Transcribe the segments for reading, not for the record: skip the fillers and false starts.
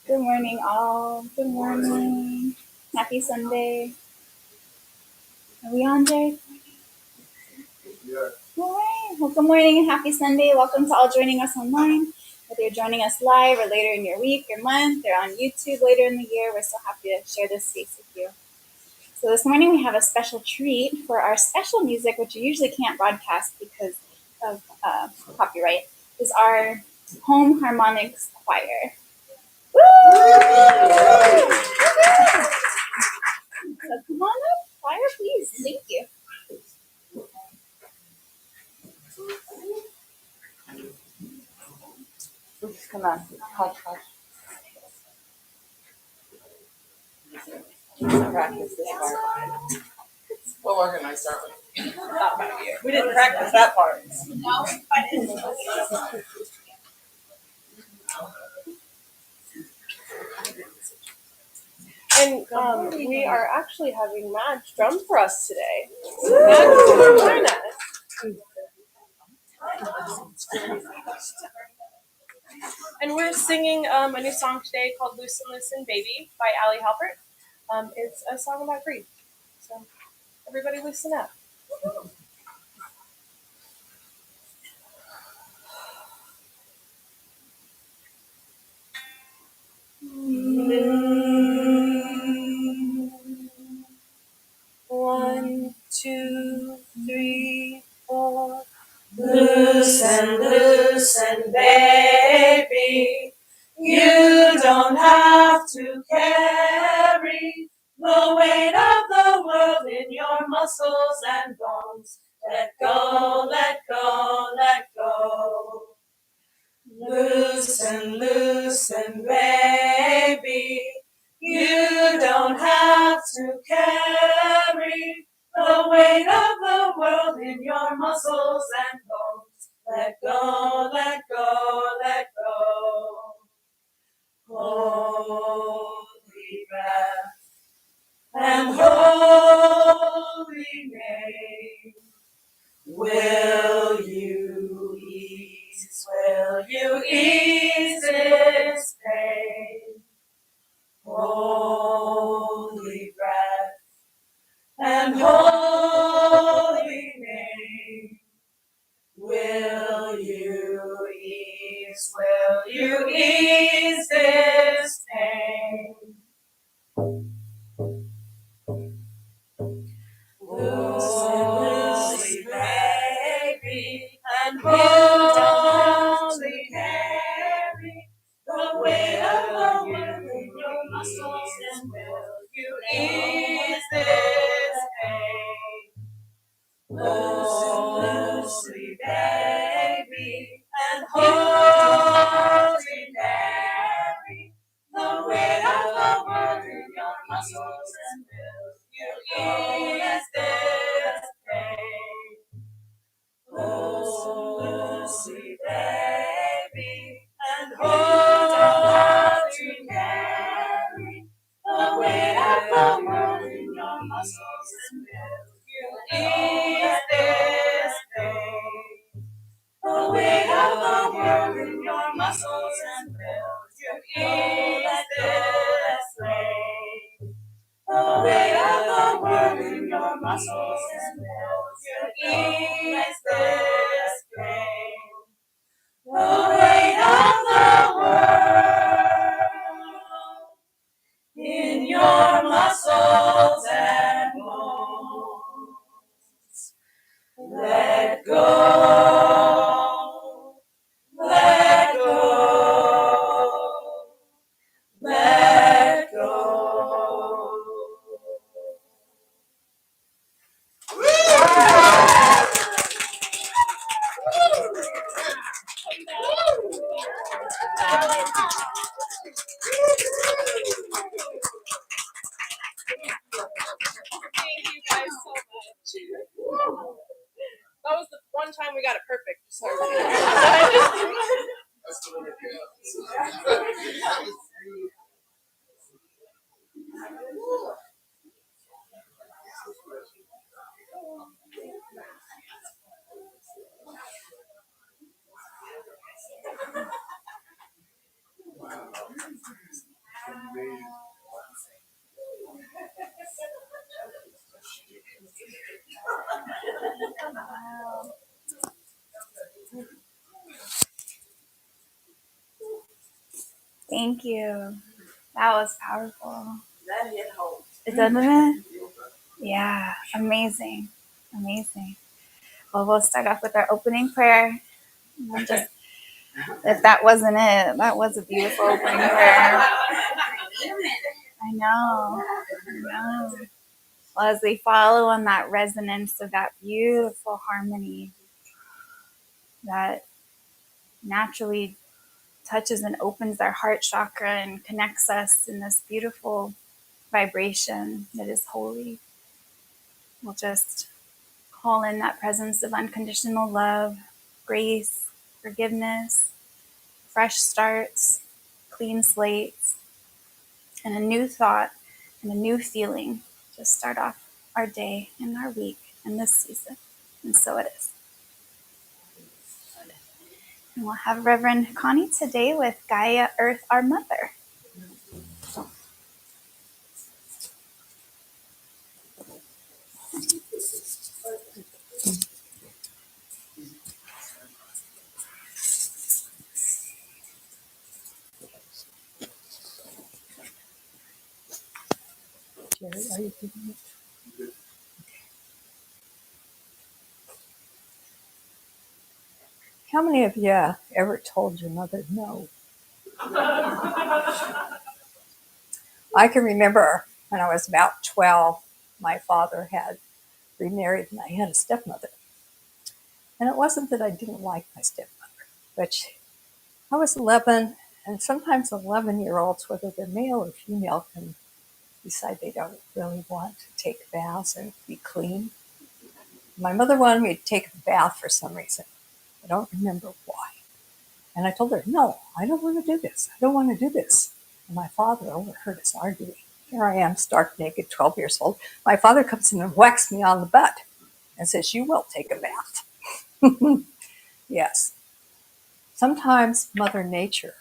Good morning, all. Good morning. Happy Sunday. Are we on, Jay? All right. Well, good morning and happy Sunday. Welcome to all joining us online. Whether you're joining us live or later in your week or month or on YouTube later in the year, we're so happy to share this space with you. So this morning we have a special treat for our special music, which you usually can't broadcast because of copyright, is our home harmonics choir. Woo! So come on up, choir, please. Thank you. Come on, hush, hush. Practice this part. What more can I start with? We didn't practice that part. No, I didn't. And we are actually having Madge drum for us today. Madge is going to join us. And we're singing a new song today called Loosen, Loosen, Baby by Allie Halpert. It's a song about grief. So everybody loosen up. One, two, three, four. Loosen, loosen, baby. You don't have to carry the weight of the world in your muscles and bones. Let go, let go, let go. Loosen, loosen, baby. You don't have to carry the weight of the world in your muscles and bones. Let go, let go, let go. Holy breath and holy name. Will you ease this pain? Holy breath and holy name. Will you ease this pain? Holy baby and holy Mary, the weight of the world in your muscles, and will you ease this pain? Holy baby and holy Mary, the weight of the world in your muscles, and will you ease this pain? Lucy, baby, and holy Mary, the weight of the world in your muscles, and will you ease this pain? The weight of the world in your muscles, and will you ease this pain? The weight of the world in your muscles, and will you ease this pain? The weight of the world in your muscles and bones. Let go, let go, let go. Thank you guys so much. That was the one time we got it perfect. Sorry. That's the one that Thank you. That was powerful. That hit home. Doesn't it? Yeah, amazing. Amazing. Well, we'll start off with our opening prayer. And just, if that wasn't it, that was a beautiful opening prayer. I know. I know. Well, as we follow on that resonance of that beautiful harmony that naturally touches and opens our heart chakra and connects us in this beautiful vibration that is holy, we'll just call in that presence of unconditional love, grace, forgiveness, fresh starts, clean slates, and a new thought and a new feeling to start off our day and our week and this season. And so it is. And we'll have Reverend Connie today with Gaia Earth, our Mother. Jerry, are you giving it? How many of you ever told your mother no? I can remember when I was about 12, my father had remarried and I had a stepmother. And it wasn't that I didn't like my stepmother, but I was 11, and sometimes 11-year-olds, whether they're male or female, can decide they don't really want to take baths and be clean. My mother wanted me to take a bath for some reason. I don't remember why. And I told her, no, I don't want to do this. I don't want to do this. And my father overheard us arguing. Here I am, stark naked, 12 years old. My father comes in and whacks me on the butt and says, you will take a bath. Yes. Sometimes Mother Nature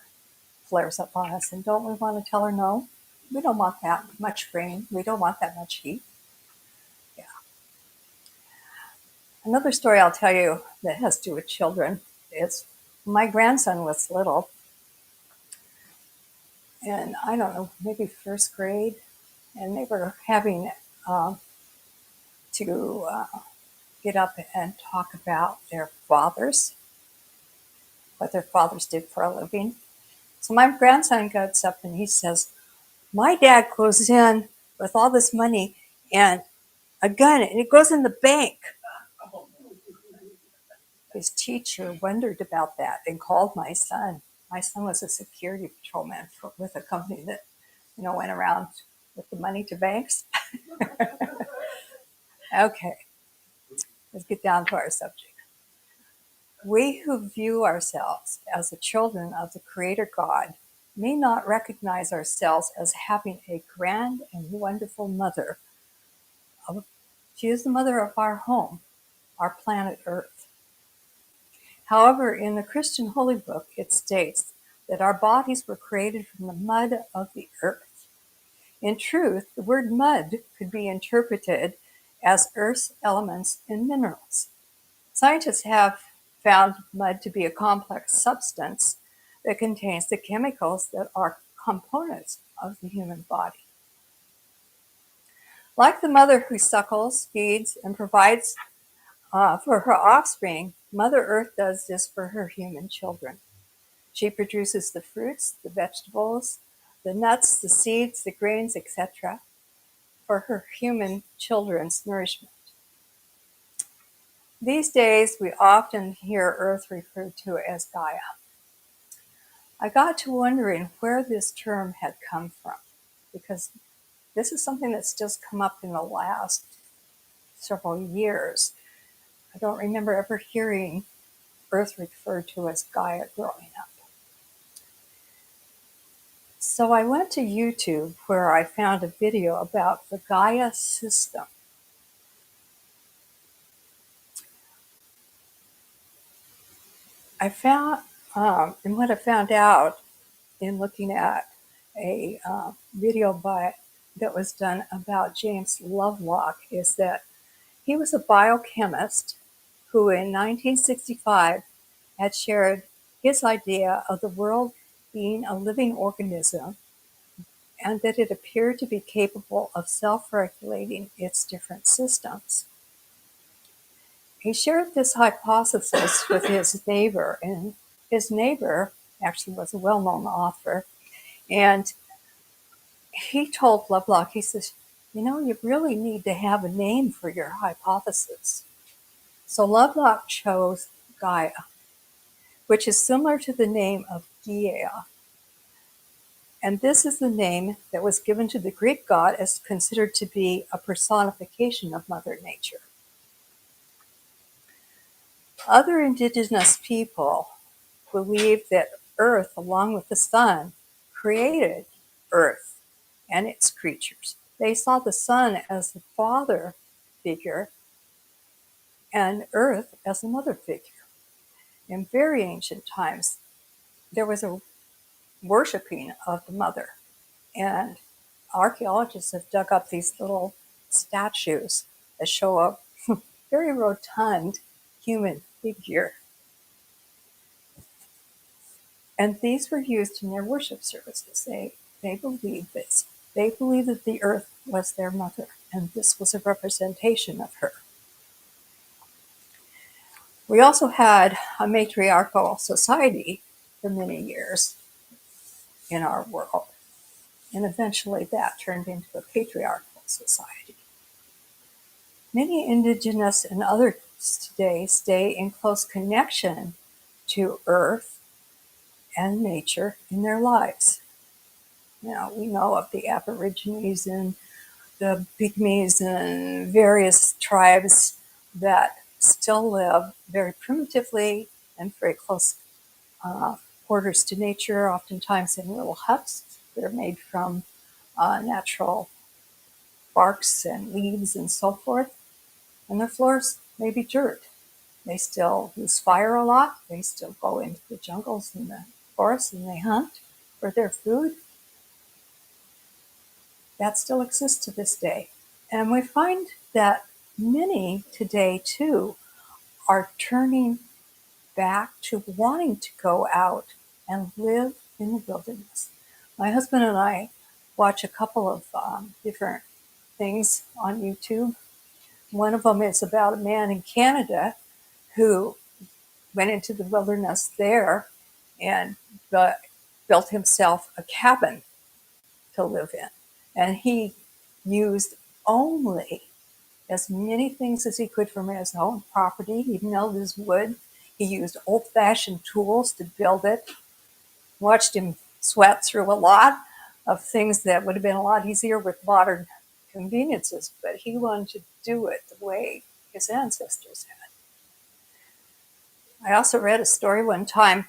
flares up on us, and don't we want to tell her no? We don't want that much rain. We don't want that much heat. Yeah. Another story I'll tell you that has to do with children is my grandson was little, and I don't know, maybe first grade, and they were having to get up and talk about their fathers, what their fathers did for a living. So my grandson gets up and he says, my dad goes in with all this money and a gun, and it goes in the bank. His teacher wondered about that and called my son. My son was a security patrolman with a company that, went around with the money to banks. Okay, let's get down to our subject. We who view ourselves as the children of the Creator God may not recognize ourselves as having a grand and wonderful mother. She is the mother of our home, our planet Earth. However, in the Christian Holy Book, it states that our bodies were created from the mud of the earth. In truth, the word mud could be interpreted as Earth's elements and minerals. Scientists have found mud to be a complex substance that contains the chemicals that are components of the human body. Like the mother who suckles, feeds, and provides for her offspring, Mother Earth does this for her human children. She produces the fruits, the vegetables, the nuts, the seeds, the grains, etc., for her human children's nourishment. These days, we often hear Earth referred to as Gaia. I got to wondering where this term had come from, because this is something that's just come up in the last several years. I don't remember ever hearing Earth referred to as Gaia growing up. So I went to YouTube, where I found a video about the Gaia system. And what I found out in looking at a video that was done about James Lovelock is that he was a biochemist who in 1965 had shared his idea of the world being a living organism and that it appeared to be capable of self-regulating its different systems. He shared this hypothesis with his neighbor, and his neighbor actually was a well-known author, and he told Lovelock, he says, you really need to have a name for your hypothesis. So Lovelock chose Gaia, which is similar to the name of Gaia. And this is the name that was given to the Greek goddess, considered to be a personification of Mother Nature. Other indigenous people believe that Earth, along with the sun, created Earth and its creatures. They saw the sun as the father figure and Earth as the mother figure. In very ancient times, there was a worshiping of the mother, and archaeologists have dug up these little statues that show a very rotund human figure. And these were used in their worship services. They believed this. They believed that the earth was their mother, and this was a representation of her. We also had a matriarchal society for many years in our world, and eventually that turned into a patriarchal society. Many indigenous and others today stay in close connection to earth and nature in their lives. Now, we know of the Aborigines and the Pygmies and various tribes that still live very primitively and very close quarters to nature, oftentimes in little huts. They're made from natural barks and leaves and so forth. And their floors may be dirt. They still use fire a lot. They still go into the jungles and the forests and they hunt for their food. That still exists to this day. And we find that many today, too, are turning back to wanting to go out and live in the wilderness. My husband and I watch a couple of different things on YouTube. One of them is about a man in Canada who went into the wilderness there and built himself a cabin to live in. And he used only as many things as he could from his own property. He milled his wood. He used old-fashioned tools to build it. Watched him sweat through a lot of things that would have been a lot easier with modern conveniences, but he wanted to do it the way his ancestors had. I also read a story one time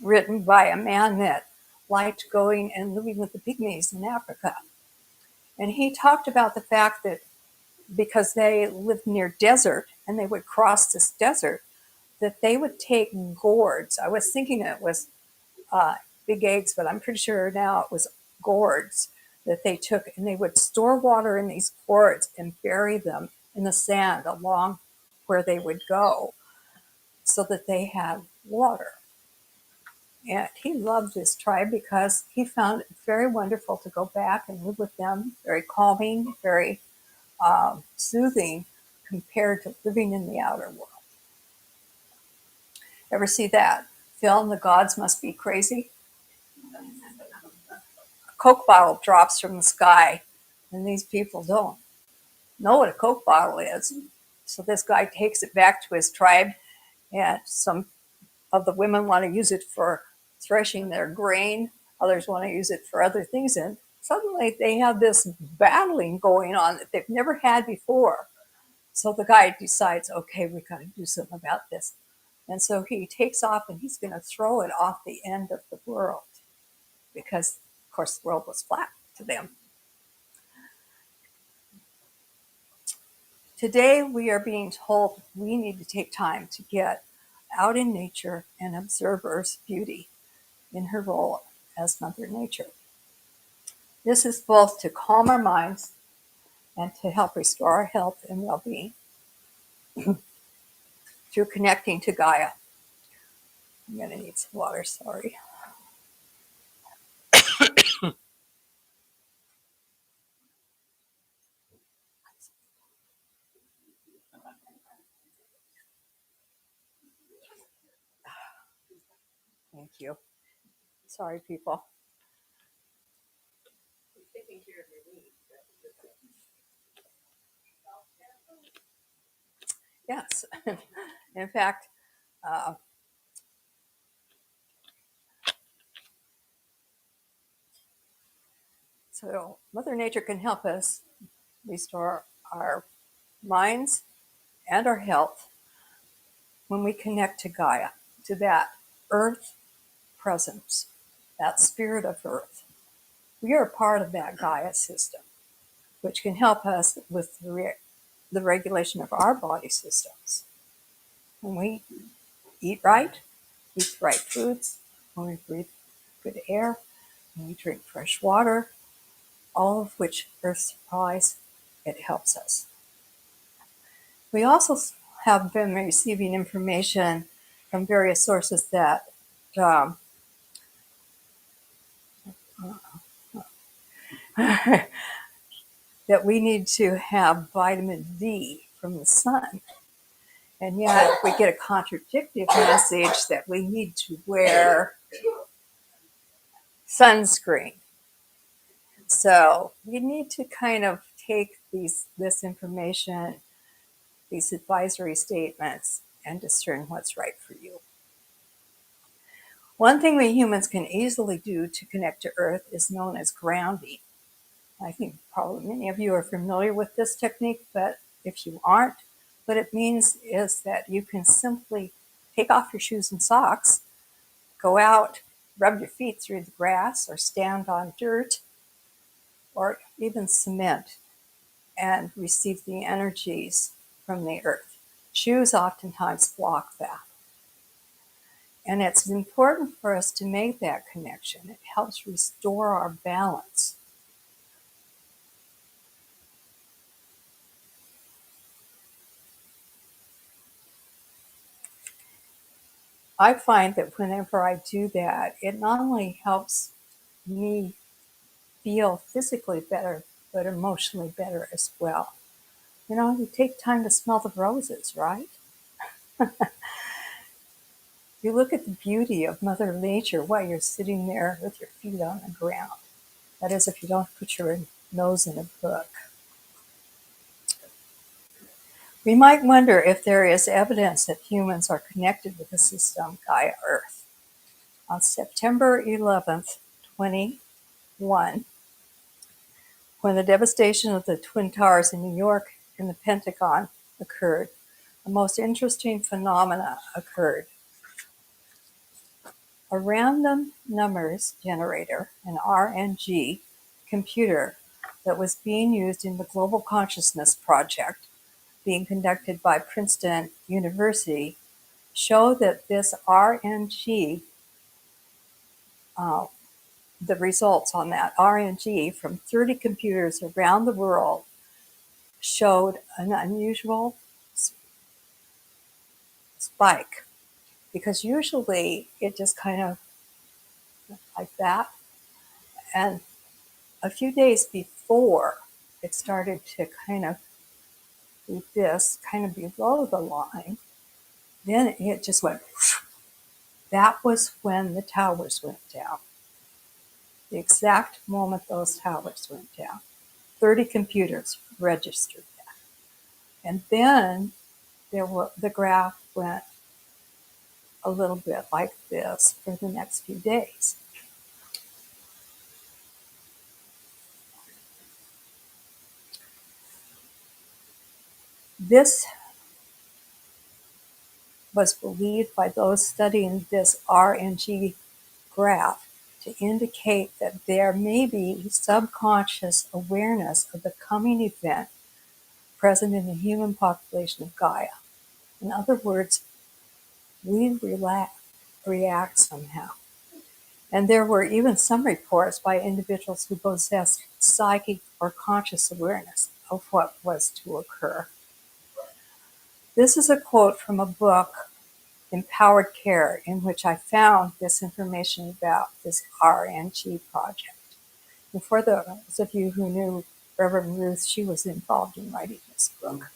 written by a man that liked going and living with the pygmies in Africa. And he talked about the fact that because they lived near desert and they would cross this desert, that they would take gourds. I was thinking it was big eggs, but I'm pretty sure now it was gourds that they took, and they would store water in these gourds and bury them in the sand along where they would go so that they had water. And he loved this tribe because he found it very wonderful to go back and live with them, very calming, very soothing compared to living in the outer world. Ever see that film, The Gods Must Be Crazy? A Coke bottle drops from the sky, and these people don't know what a Coke bottle is. So this guy takes it back to his tribe, and some of the women want to use it for threshing their grain. Others want to use it for other things. And suddenly they have this battling going on that they've never had before. So the guy decides, okay, we got to do something about this. And so he takes off and he's going to throw it off the end of the world because, of course, the world was flat to them. Today, we are being told we need to take time to get out in nature and observe Earth's beauty in her role as Mother Nature. This is both to calm our minds and to help restore our health and well-being through connecting to Gaia. I'm going to need some water, sorry. you. Sorry, people. Taking care of your needs. Yes. In fact, so Mother Nature can help us restore our minds and our health when we connect to Gaia, to that earth presence, that spirit of earth. We are part of that Gaia system, which can help us with the regulation of our body systems. When we eat right, eat the right foods, when we breathe good air, when we drink fresh water, all of which Earth supplies, it helps us. We also have been receiving information from various sources that that we need to have vitamin D from the sun. And yet we get a contradictory message that we need to wear sunscreen. So we need to kind of take this information, these advisory statements, and discern what's right for you. One thing we humans can easily do to connect to Earth is known as grounding. I think probably many of you are familiar with this technique, but if you aren't, what it means is that you can simply take off your shoes and socks, go out, rub your feet through the grass, or stand on dirt, or even cement, and receive the energies from the earth. Shoes oftentimes block that. And it's important for us to make that connection. It helps restore our balance. I find that whenever I do that, it not only helps me feel physically better, but emotionally better as well. You know, you take time to smell the roses, right? You look at the beauty of Mother Nature while you're sitting there with your feet on the ground. That is, if you don't put your nose in a book. We might wonder if there is evidence that humans are connected with the system Gaia Earth. On September 11th, 21, when the devastation of the Twin Towers in New York and the Pentagon occurred, a most interesting phenomena occurred. A random numbers generator, an RNG computer that was being used in the Global Consciousness Project being conducted by Princeton University showed that this RNG, the results on that RNG from 30 computers around the world showed an unusual spike, because usually it just kind of like that. And a few days before it started to kind of do this, kind of below the line, then it just went. That was when the towers went down. The exact moment those towers went down. 30 computers registered that. And then the graph went a little bit like this for the next few days. This was believed by those studying this RNG graph to indicate that there may be subconscious awareness of the coming event present in the human population of Gaia. In other words, we react somehow. And there were even some reports by individuals who possessed psychic or conscious awareness of what was to occur. This is a quote from a book, Empowered Care, in which I found this information about this RNG project. And for those of you who knew Reverend Ruth, she was involved in writing this book.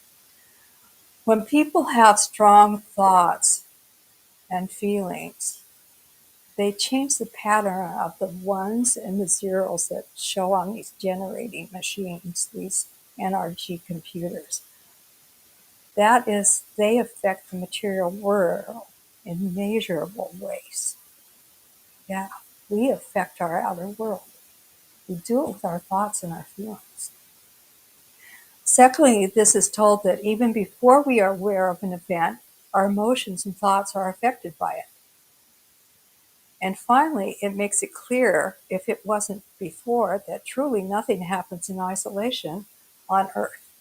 When people have strong thoughts and feelings, they change the pattern of the ones and the zeros that show on these generating machines, these NRG computers. That is, they affect the material world in measurable ways. Yeah, we affect our outer world. We do it with our thoughts and our feelings. Secondly, this is told that even before we are aware of an event, our emotions and thoughts are affected by it. And finally, it makes it clear, if it wasn't before, that truly nothing happens in isolation on Earth.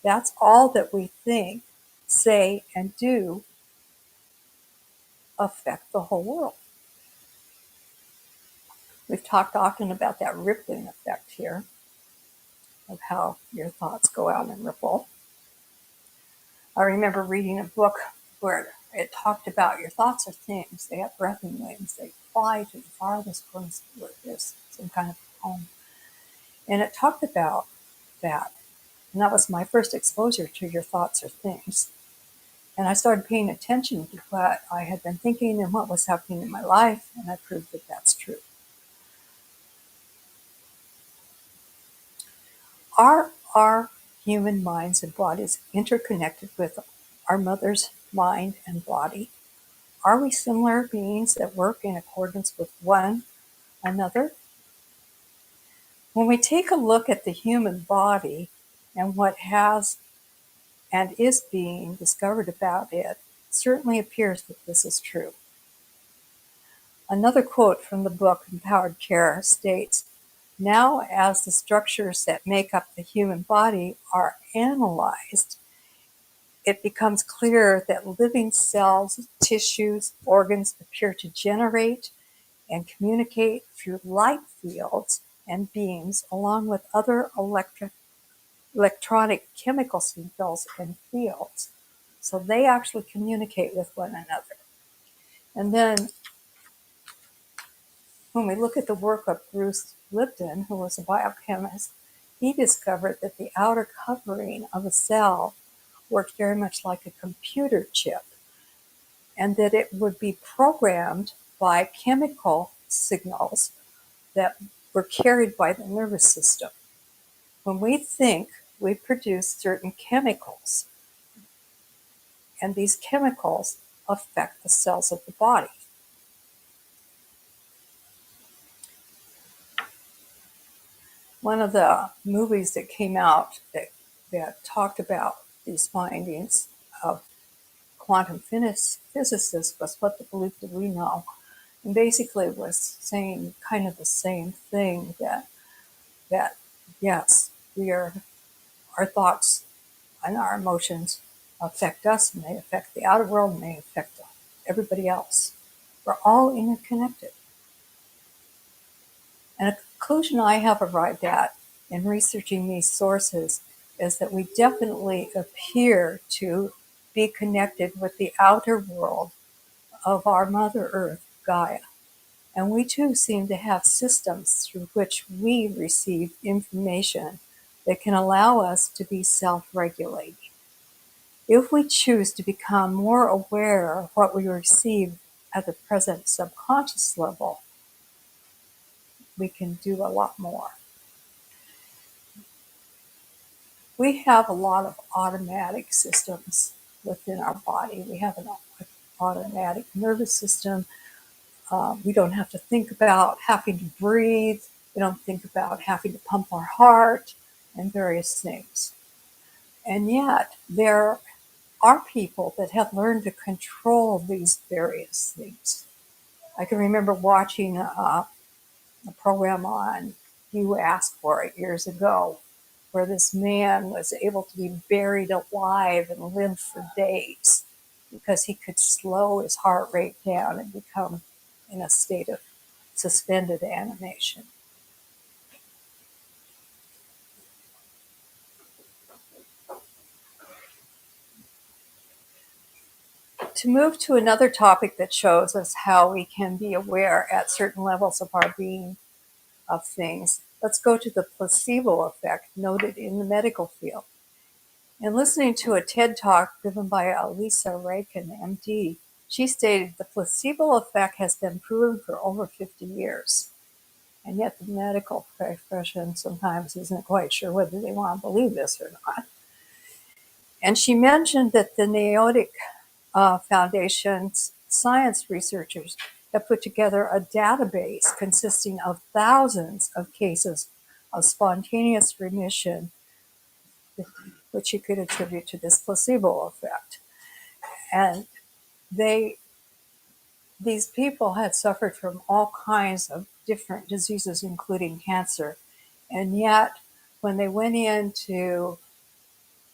That's all that we think, say, and do affect the whole world. We've talked often about that rippling effect here, of how your thoughts go out and ripple. I remember reading a book where it talked about your thoughts are things. They have breath and wings. They fly to the farthest corners of the earth. There's some kind of poem. And it talked about that. And that was my first exposure to your thoughts are things. And I started paying attention to what I had been thinking and what was happening in my life, and I proved that that's true. Are our human minds and bodies interconnected with our mother's mind and body? Are we similar beings that work in accordance with one another? When we take a look at the human body and what has and is being discovered about it, it certainly appears that this is true. Another quote from the book Empowered Care states, "Now, as the structures that make up the human body are analyzed, it becomes clear that living cells, tissues, organs appear to generate and communicate through light fields and beams, along with other electronic chemical signals and fields." So they actually communicate with one another. And then when we look at the work of Bruce Lipton, who was a biochemist, he discovered that the outer covering of a cell worked very much like a computer chip, and that it would be programmed by chemical signals that were carried by the nervous system. When we think, we produce certain chemicals, and these chemicals affect the cells of the body. One of the movies that came out that talked about these findings of quantum physicists was What the Bleep Do We Know? And basically was saying kind of the same thing, that yes, our thoughts and our emotions affect us, and they affect the outer world, and they affect everybody else. We're all interconnected. And a conclusion I have arrived at in researching these sources is that we definitely appear to be connected with the outer world of our Mother Earth, Gaia. And we too seem to have systems through which we receive information that can allow us to be self-regulating. If we choose to become more aware of what we receive at the present subconscious level, we can do a lot more. We have a lot of automatic systems within our body. We have an automatic nervous system. We don't have to think about having to breathe. We don't think about having to pump our heart and various things. And yet, there are people that have learned to control these various things. I can remember watching a program on You Asked For It years ago, where this man was able to be buried alive and live for days because he could slow his heart rate down and become in a state of suspended animation. To move to another topic that shows us how we can be aware at certain levels of our being of things, let's go to the placebo effect noted in the medical field. In listening to a TED Talk given by Lisa Rakin, MD, She stated the placebo effect has been proven for over 50 years. And yet the medical profession sometimes isn't quite sure whether they want to believe this or not. And she mentioned that the Neotic Foundation's science researchers have put together a database consisting of thousands of cases of spontaneous remission, which you could attribute to this placebo effect. And these people had suffered from all kinds of different diseases, including cancer. And yet, when they went in to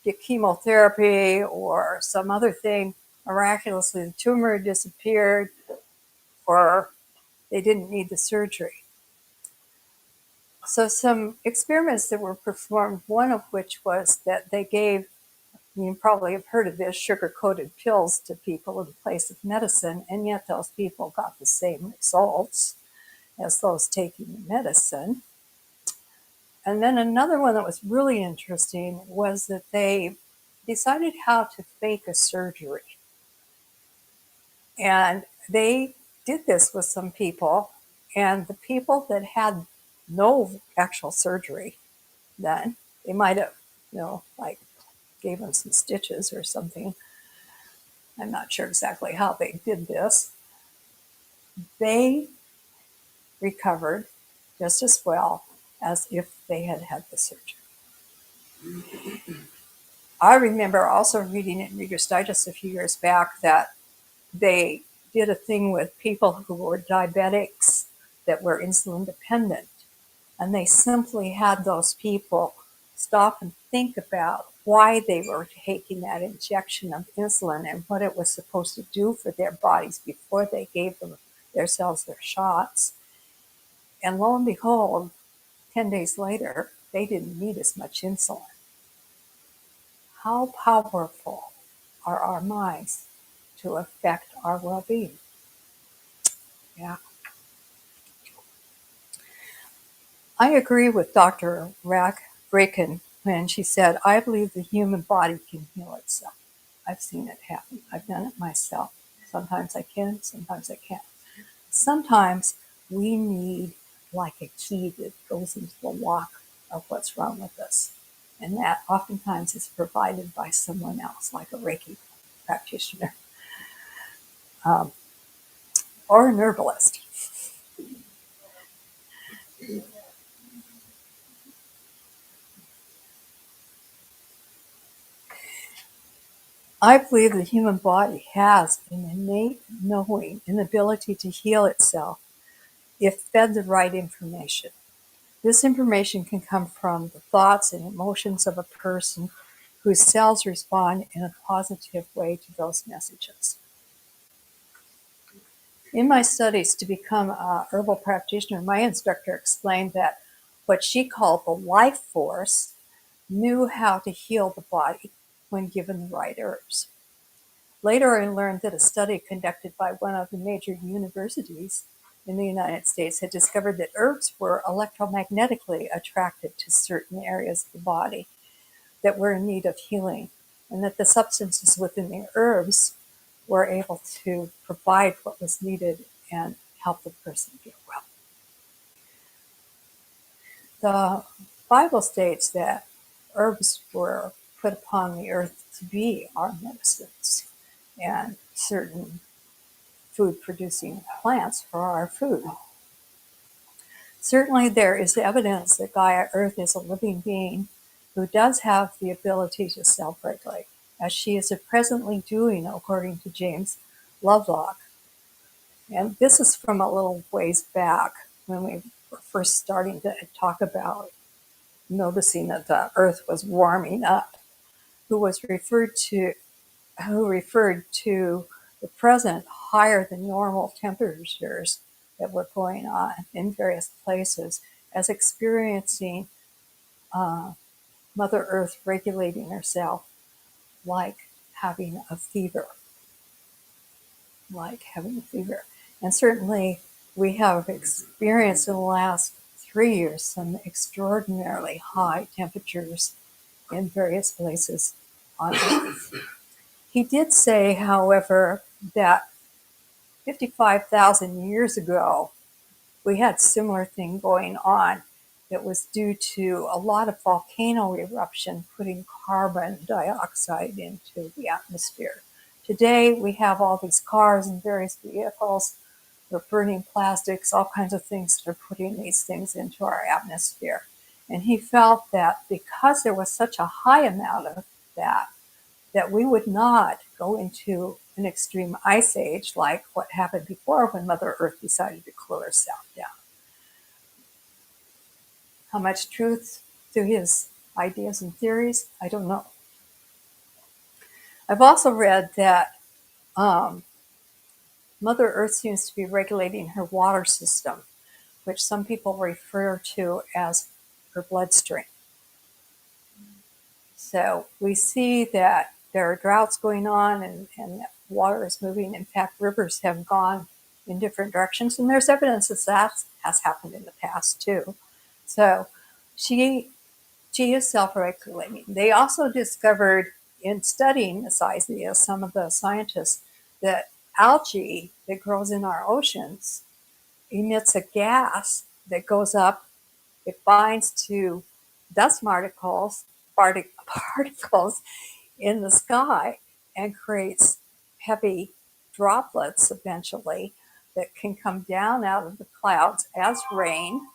get chemotherapy or some other thing, miraculously the tumor disappeared or they didn't need the surgery. So some experiments that were performed, one of which was that they gave, you probably have heard of this, sugar-coated pills to people in place of medicine, and yet those people got the same results as those taking the medicine. And then another one that was really interesting was that they decided how to fake a surgery. And they did this with some people, and the people that had no actual surgery done, they might have, like gave them some stitches or something. I'm not sure exactly how they did this. They recovered just as well as if they had had the surgery. I remember also reading in Reader's Digest a few years back that they did a thing with people who were diabetics that were insulin dependent. And they simply had those people stop and think about why they were taking that injection of insulin and what it was supposed to do for their bodies before they gave themselves their shots. And lo and behold, 10 days later, they didn't need as much insulin. How powerful are our minds to affect our well-being? Yeah. I agree with Dr. Rakin when she said, I believe the human body can heal itself. I've seen it happen. I've done it myself. Sometimes I can, sometimes I can't. Sometimes we need like a key that goes into the lock of what's wrong with us. And that oftentimes is provided by someone else, like a Reiki practitioner or an herbalist. I believe the human body has an innate knowing, an ability to heal itself if fed the right information. This information can come from the thoughts and emotions of a person whose cells respond in a positive way to those messages. In my studies to become a herbal practitioner, my instructor explained that what she called the life force knew how to heal the body when given the right herbs. Later, I learned that a study conducted by one of the major universities in the United States had discovered that herbs were electromagnetically attracted to certain areas of the body that were in need of healing, and that the substances within the herbs were able to provide what was needed and help the person get well. The Bible states that herbs were put upon the earth to be our medicines, and certain food-producing plants for our food. Certainly there is evidence that Gaia Earth is a living being who does have the ability to self-regulate, as she is presently doing according to James Lovelock. And this is from a little ways back when we were first starting to talk about noticing that the Earth was warming up, who referred to the present higher than normal temperatures that were going on in various places as experiencing Mother Earth regulating herself like having a fever. And certainly we have experienced in the last 3 years some extraordinarily high temperatures in various places on Earth. He did say, however, that 55,000 years ago, we had similar thing going on. It was due to a lot of volcano eruption putting carbon dioxide into the atmosphere. Today, we have all these cars and various vehicles. We're burning plastics, all kinds of things that are putting these things into our atmosphere. And he felt that because there was such a high amount of that we would not go into an extreme ice age like what happened before when Mother Earth decided to cool herself down. How much truth to his ideas and theories, I don't know. I've also read that Mother Earth seems to be regulating her water system, which some people refer to as her bloodstream. So we see that there are droughts going on and water is moving. In fact, rivers have gone in different directions, and there's evidence that has happened in the past too. So she is self-regulating. They also discovered in studying this idea, some of the scientists, that algae that grows in our oceans emits a gas that goes up. It binds to dust particles in the sky and creates heavy droplets eventually that can come down out of the clouds as rain,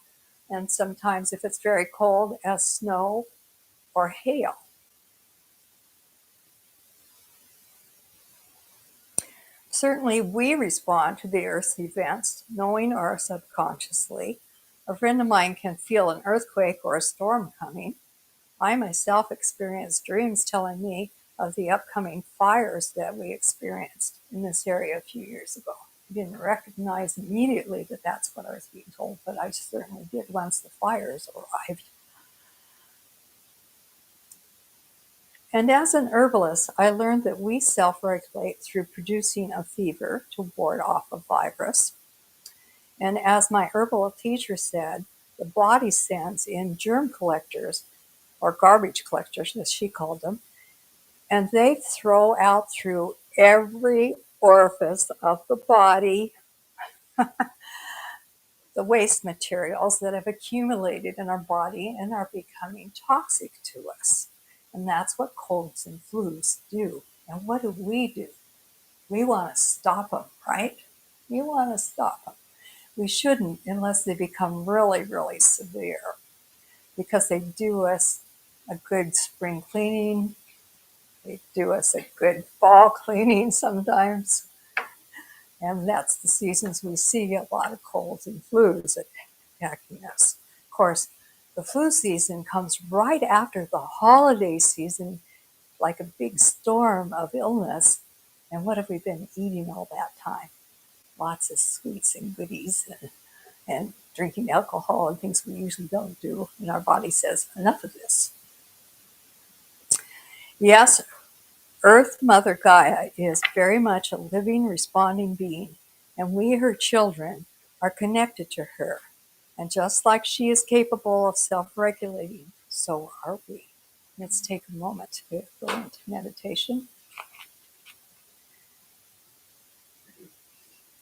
and sometimes, if it's very cold, as snow or hail. Certainly, we respond to the Earth's events, knowing or subconsciously. A friend of mine can feel an earthquake or a storm coming. I myself experienced dreams telling me of the upcoming fires that we experienced in this area a few years ago. I didn't recognize immediately that that's what I was being told, but I certainly did once the fires arrived. And as an herbalist, I learned that we self-regulate through producing a fever to ward off a virus. And as my herbal teacher said, the body sends in germ collectors, or garbage collectors, as she called them, and they throw out through every orifice of the body the waste materials that have accumulated in our body and are becoming toxic to us. And that's what colds and flus do. And what do? We want to stop them, right? We want to stop them. We shouldn't unless they become really, really severe, because they do us a good spring cleaning. They do us a good fall cleaning sometimes. And that's the seasons we see a lot of colds and flus attacking us. Of course, the flu season comes right after the holiday season, like a big storm of illness. And what have we been eating all that time? Lots of sweets and goodies and drinking alcohol and things we usually don't do. And our body says, enough of this. Yes, Earth Mother Gaia is very much a living, responding being, and we, her children, are connected to her. And just like she is capable of self-regulating, so are we. Let's take a moment to go into meditation.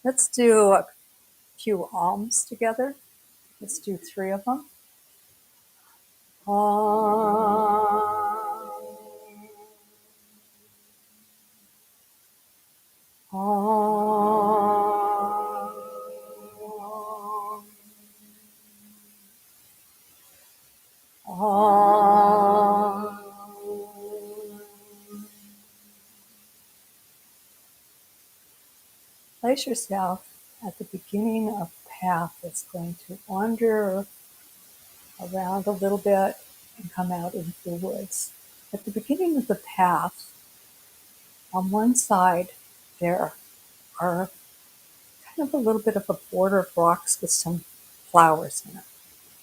Let's do a few alms together. Let's do 3 of them. Om. Om. Om. Place yourself at the beginning of a path that's going to wander around a little bit and come out into the woods. At the beginning of the path, on one side, there are kind of a little bit of a border of rocks with some flowers in it,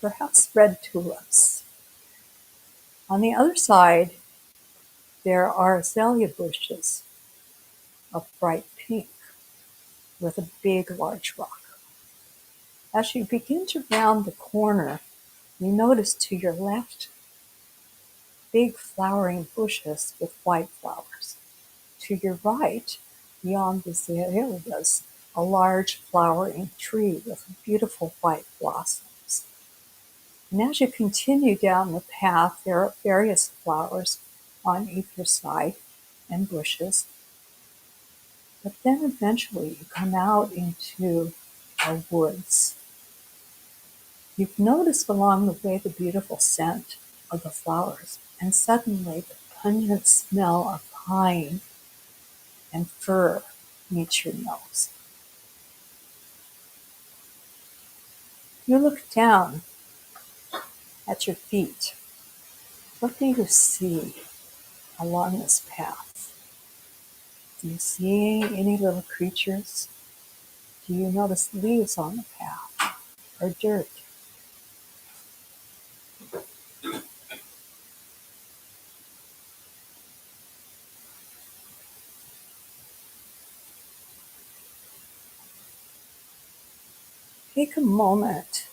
perhaps red tulips. On the other side, there are azalea bushes of bright pink with a big, large rock. As you begin to round the corner, you notice to your left big flowering bushes with white flowers. To your right, beyond the azaleas, a large flowering tree with beautiful white blossoms. And as you continue down the path, there are various flowers on either side and bushes. But then eventually you come out into a woods. You've noticed along the way the beautiful scent of the flowers, and suddenly the pungent smell of pine and fir meets your nose. You look down at your feet. What do you see along this path? Do you see any little creatures? Do you notice leaves on the path or dirt? Take a moment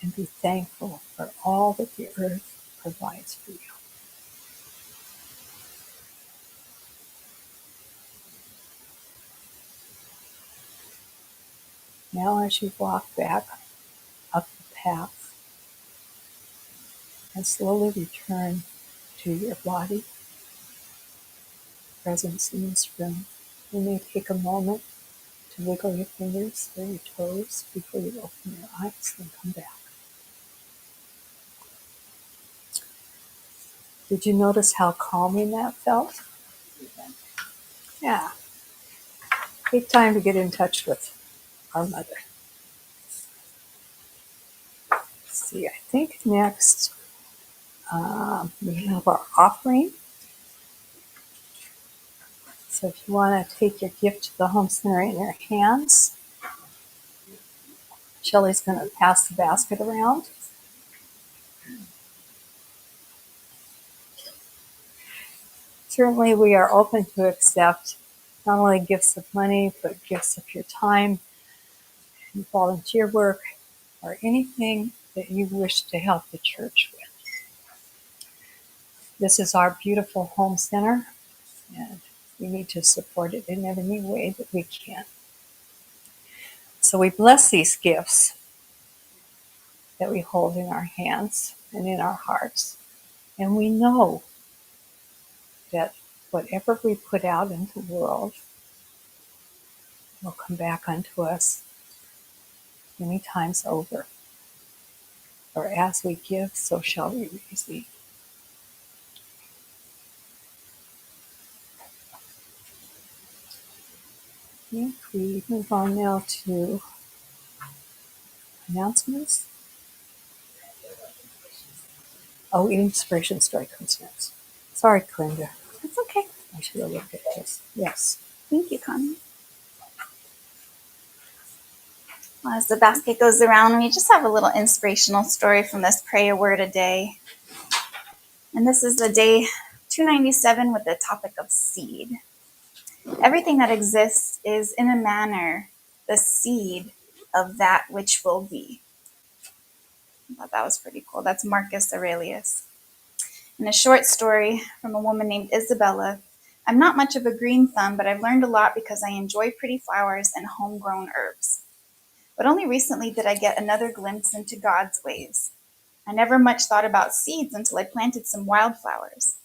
and be thankful for all that the earth provides for you. Now, as you walk back up the path and slowly return to your body, presence in this room, you may take a moment to wiggle your fingers or your toes before you open your eyes and come back. Did you notice how calming that felt? Yeah. Take time to get in touch with our mother. Let's see, I think next we have our offering. So if you want to take your gift to the home center in your hands, Shelly's going to pass the basket around. Certainly we are open to accept not only gifts of money, but gifts of your time and volunteer work or anything that you wish to help the church with. This is our beautiful home center, and we need to support it in any way that we can. So we bless these gifts that we hold in our hands and in our hearts. And we know that whatever we put out into the world will come back unto us many times over. For as we give, so shall we receive. I think we move on now to announcements. Oh, inspiration story comes next. Sorry, Glenda. That's okay. I should have looked at this. Yes. Thank you, Connie. Well, as the basket goes around, we just have a little inspirational story from this Pray a Word a Day. And this is the day 297 with the topic of seed. Everything that exists is, in a manner, the seed of that which will be. I thought that was pretty cool. That's Marcus Aurelius. In a short story from a woman named Isabella, I'm not much of a green thumb, but I've learned a lot because I enjoy pretty flowers and homegrown herbs. But only recently did I get another glimpse into God's ways. I never much thought about seeds until I planted some wildflowers.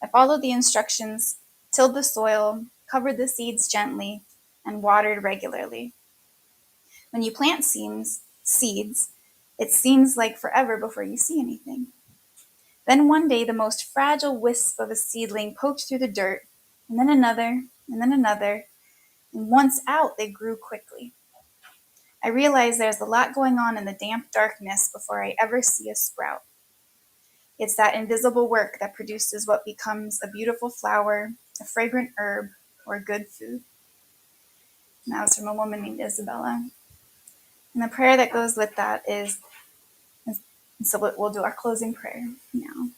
I followed the instructions, tilled the soil, covered the seeds gently, and watered regularly. When you plant seeds, it seems like forever before you see anything. Then one day, the most fragile wisp of a seedling poked through the dirt, and then another, and once out, they grew quickly. I realize there's a lot going on in the damp darkness before I ever see a sprout. It's that invisible work that produces what becomes a beautiful flower, a fragrant herb, or good food. And that was from a woman named Isabella. And the prayer that goes with that is, so we'll do our closing prayer now.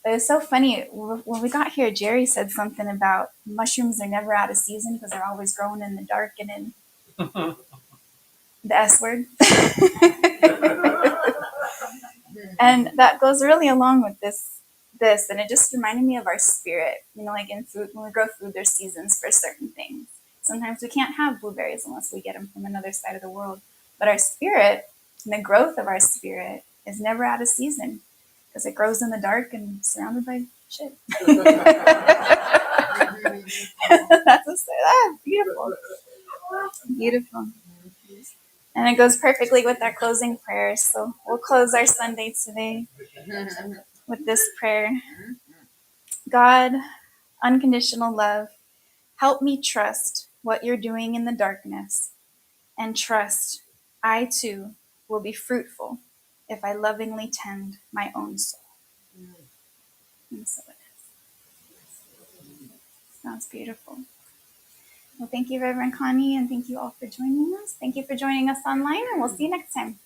But it's so funny, when we got here, Jerry said something about mushrooms are never out of season because they're always growing in the dark and in the S word. And that goes really along with this, and it just reminded me of our spirit. You know, like in food, when we grow food, there's seasons for certain things. Sometimes we can't have blueberries unless we get them from another side of the world. But our spirit and the growth of our spirit is never out of season because it grows in the dark and surrounded by shit. That's beautiful. Beautiful. And it goes perfectly with our closing prayers. So we'll close our Sunday today with this prayer. God, unconditional love, help me trust what you're doing in the darkness and trust I too will be fruitful if I lovingly tend my own soul. And so it is. Sounds beautiful. Well, thank you, Reverend Connie, and thank you all for joining us. Thank you for joining us online, and we'll see you next time.